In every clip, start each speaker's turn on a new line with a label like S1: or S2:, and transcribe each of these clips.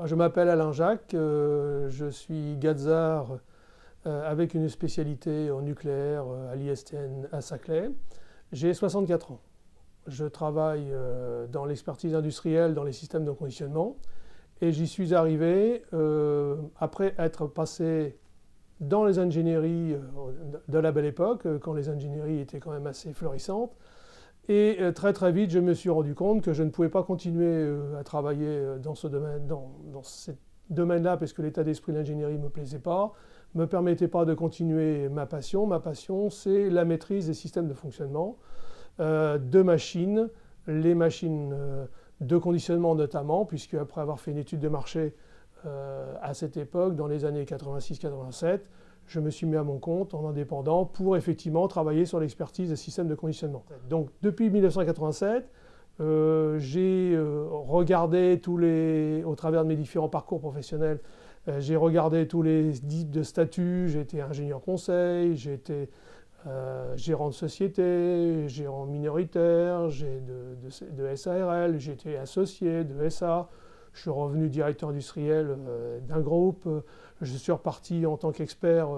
S1: Je m'appelle Alain Jacques, je suis gazard avec une spécialité en nucléaire à l'ISTN à Saclay. J'ai 64 ans. Je travaille dans l'expertise industrielle dans les systèmes de conditionnement et j'y suis arrivé après être passé dans les ingénieries de la belle époque, quand les ingénieries étaient quand même assez florissantes. Et très très vite, je me suis rendu compte que je ne pouvais pas continuer à travailler dans ce domaine, dans ce domaine-là, parce que l'état d'esprit de l'ingénierie ne me plaisait pas, ne me permettait pas de continuer ma passion. Ma passion, c'est la maîtrise des systèmes de fonctionnement de machines, les machines de conditionnement notamment, puisque après avoir fait une étude de marché à cette époque, dans les années 86-87, je me suis mis à mon compte en indépendant pour effectivement travailler sur l'expertise des systèmes de conditionnement. Donc depuis 1987, j'ai regardé au travers de mes différents parcours professionnels, j'ai regardé tous les types de statuts. J'ai été ingénieur conseil, j'ai été gérant de société, gérant minoritaire, j'ai de SARL, j'ai été associé de SA. Je suis revenu directeur industriel d'un groupe. Je suis reparti en tant qu'expert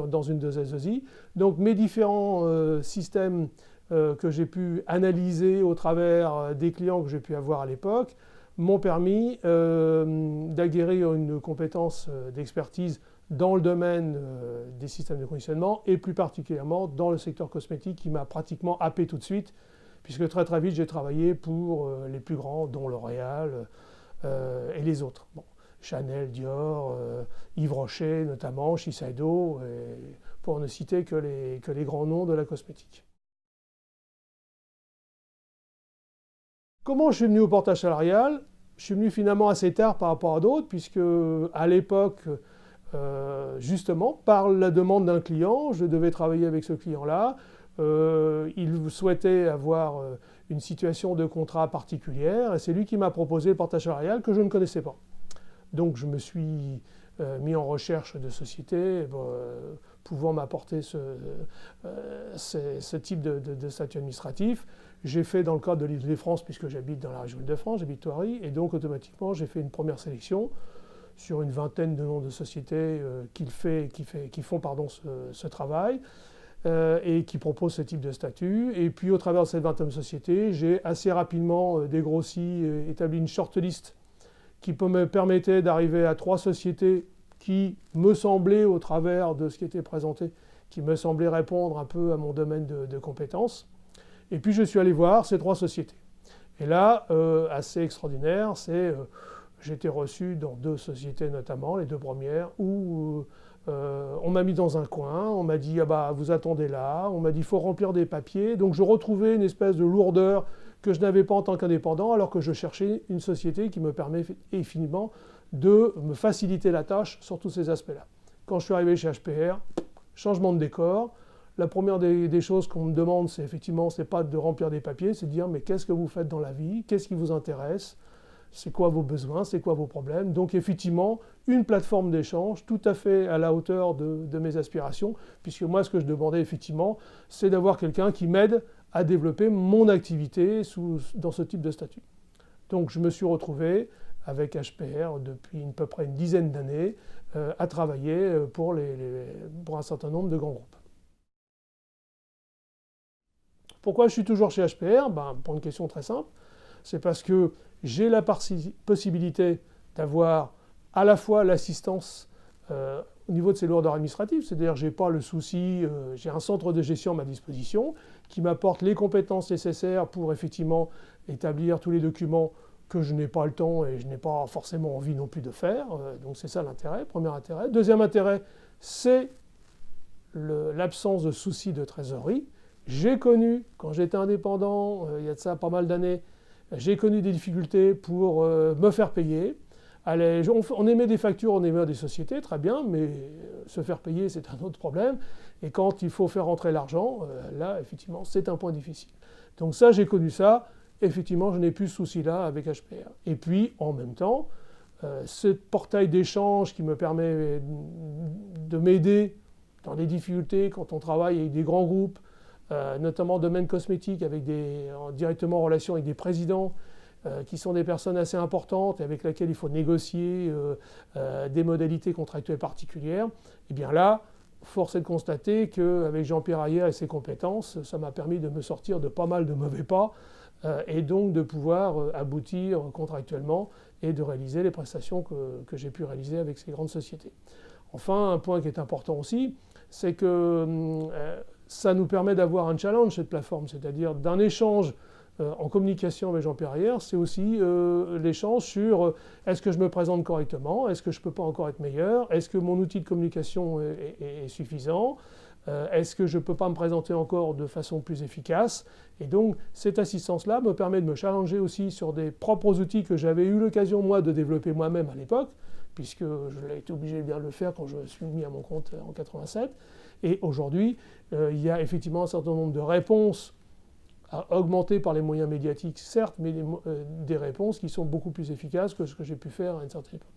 S1: dans une de SSI. Donc mes différents systèmes que j'ai pu analyser au travers des clients que j'ai pu avoir à l'époque m'ont permis d'acquérir une compétence d'expertise dans le domaine des systèmes de conditionnement et plus particulièrement dans le secteur cosmétique qui m'a pratiquement happé tout de suite, puisque très très vite j'ai travaillé pour les plus grands, dont L'Oréal, et les autres. Bon, Chanel, Dior, Yves Rocher notamment, Shiseido, pour ne citer que les grands noms de la cosmétique. Comment je suis venu au portage salarial? Je suis venu finalement assez tard par rapport à d'autres, puisque à l'époque, justement, par la demande d'un client, je devais travailler avec ce client-là. Il souhaitait avoir une situation de contrat particulière et c'est lui qui m'a proposé le portage salarial que je ne connaissais pas. Donc je me suis mis en recherche de sociétés pouvant m'apporter ce type de statut administratif. J'ai fait dans le cadre de l'Île-de-France, puisque j'habite dans la région Île-de-France, j'habite Thoiry, et donc automatiquement j'ai fait une première sélection sur une vingtaine de noms de sociétés qui font ce travail. Et qui propose ce type de statut. Et puis au travers de cette vingtaine de sociétés, j'ai assez rapidement dégrossi, établi une shortlist qui me permettait d'arriver à 3 sociétés qui me semblaient, au travers de ce qui était présenté, qui me semblaient répondre un peu à mon domaine de compétences. Et puis je suis allé voir ces 3 sociétés. Et là, assez extraordinaire, j'ai été reçu dans 2 sociétés notamment, les 2 premières, où on m'a mis dans un coin, on m'a dit ah bah vous attendez là, on m'a dit il faut remplir des papiers. Donc je retrouvais une espèce de lourdeur que je n'avais pas en tant qu'indépendant, alors que je cherchais une société qui me permet infiniment de me faciliter la tâche sur tous ces aspects-là. Quand je suis arrivé chez HPR, changement de décor. La première des choses qu'on me demande, c'est effectivement, c'est pas de remplir des papiers, c'est de dire mais qu'est-ce que vous faites dans la vie, qu'est-ce qui vous intéresse, c'est quoi vos besoins, c'est quoi vos problèmes. Donc effectivement, une plateforme d'échange tout à fait à la hauteur de mes aspirations, puisque moi ce que je demandais effectivement, c'est d'avoir quelqu'un qui m'aide à développer mon activité dans ce type de statut. Donc je me suis retrouvé avec HPR depuis à peu près une dizaine d'années à travailler pour un certain nombre de grands groupes. Pourquoi je suis toujours chez HPR? Pour une question très simple, c'est parce que j'ai la possibilité d'avoir à la fois l'assistance au niveau de ces lourdeurs administratives, c'est-à-dire que je n'ai pas le souci, j'ai un centre de gestion à ma disposition qui m'apporte les compétences nécessaires pour effectivement établir tous les documents que je n'ai pas le temps et je n'ai pas forcément envie non plus de faire. Donc c'est ça l'intérêt, premier intérêt. Deuxième intérêt, c'est l'absence de soucis de trésorerie. J'ai connu, quand j'étais indépendant, il y a de ça pas mal d'années, j'ai connu des difficultés pour me faire payer. Allez, on émet des factures, on émet des sociétés, très bien, mais se faire payer, c'est un autre problème. Et quand il faut faire rentrer l'argent, là, effectivement, c'est un point difficile. Donc ça, j'ai connu ça. Effectivement, je n'ai plus ce souci-là avec HPR. Et puis, en même temps, ce portail d'échange qui me permet de m'aider dans les difficultés quand on travaille avec des grands groupes, notamment domaine cosmétique, directement en relation avec des présidents qui sont des personnes assez importantes et avec lesquelles il faut négocier des modalités contractuelles particulières, et bien là, force est de constater qu'avec Jean-Pierre Ayer et ses compétences, ça m'a permis de me sortir de pas mal de mauvais pas et donc de pouvoir aboutir contractuellement et de réaliser les prestations que j'ai pu réaliser avec ces grandes sociétés. Enfin, un point qui est important aussi, c'est que ça nous permet d'avoir un challenge, cette plateforme, c'est-à-dire d'un échange en communication avec Jean-Pierre Ayer, c'est aussi l'échange sur est-ce que je me présente correctement, est-ce que je ne peux pas encore être meilleur, est-ce que mon outil de communication est suffisant, est-ce que je ne peux pas me présenter encore de façon plus efficace. Et donc cette assistance-là me permet de me challenger aussi sur des propres outils que j'avais eu l'occasion moi de développer moi-même à l'époque, puisque je l'ai été obligé de bien le faire quand je suis mis à mon compte en 87. Et aujourd'hui, il y a effectivement un certain nombre de réponses augmentées par les moyens médiatiques, certes, mais des réponses qui sont beaucoup plus efficaces que ce que j'ai pu faire à une certaine époque.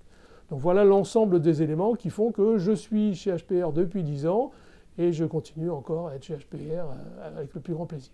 S1: Donc voilà l'ensemble des éléments qui font que je suis chez HPR depuis 10 ans et je continue encore à être chez HPR avec le plus grand plaisir.